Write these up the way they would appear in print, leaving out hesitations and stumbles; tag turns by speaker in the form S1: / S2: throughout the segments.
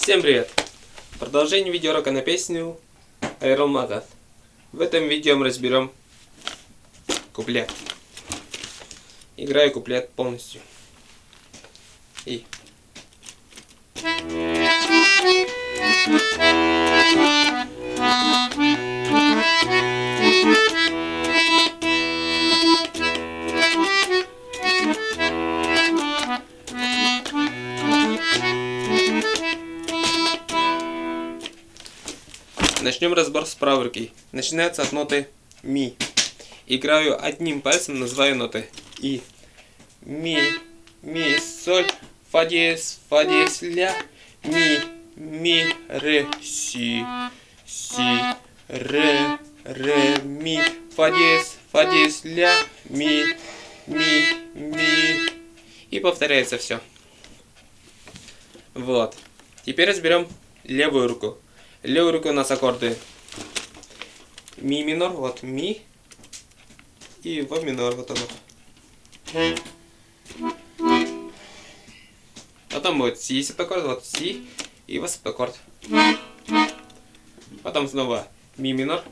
S1: Всем привет! Продолжение видеоурока на песню Iron Maiden. В этом видео мы разберем куплет. Играю куплет полностью. И... Начнем разбор с правой руки. Начинается от ноты ми. Играю одним пальцем, называю ноты. И. Ми, ми, соль, фа диез, ля. Ми, ре, си, ре, ми. Фа диез, ля. Ми. И повторяется все. Вот. Теперь разберем левую руку. Левой рукой у нас аккорды ми минор, вот ми, и во минор, вот оно. Потом будет си септаккорд, вот си, и во септаккорд. Потом снова ми минор,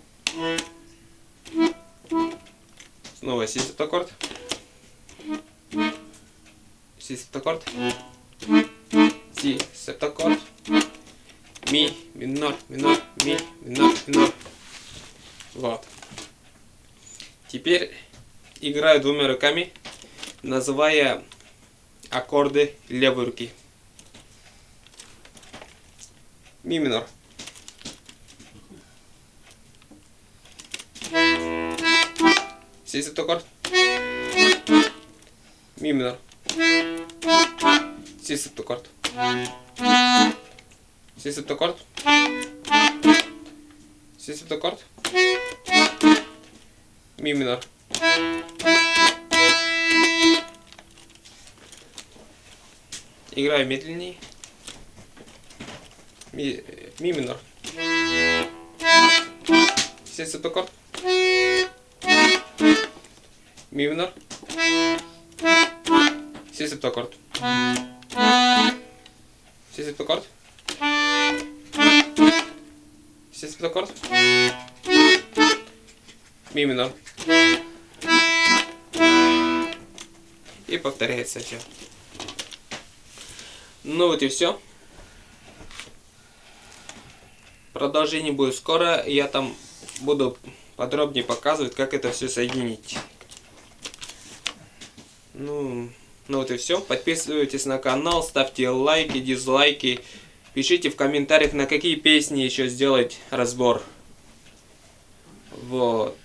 S1: снова си септаккорд, си септаккорд, си септаккорд. Ми, минор, минор, ми, минор, минор. Вот. Теперь играю двумя руками, называя аккорды левой руки. Ми минор. Си септаккорд. Ми минор. Си септаккорд. Си септаккорд. Си септаккорд. Ми минор. Играю медленнее. Ми минор. Си септаккорд. Ми минор. Си септаккорд. Си септаккорд. Си септаккорд. Ми минор. И повторяется все. Ну вот и все. Продолжение будет скоро. Я там буду подробнее показывать, как это все соединить. Ну вот и все. Подписывайтесь на канал, ставьте лайки, дизлайки. Пишите в комментариях, на какие песни еще сделать разбор. Вот.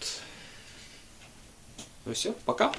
S1: Ну все, пока.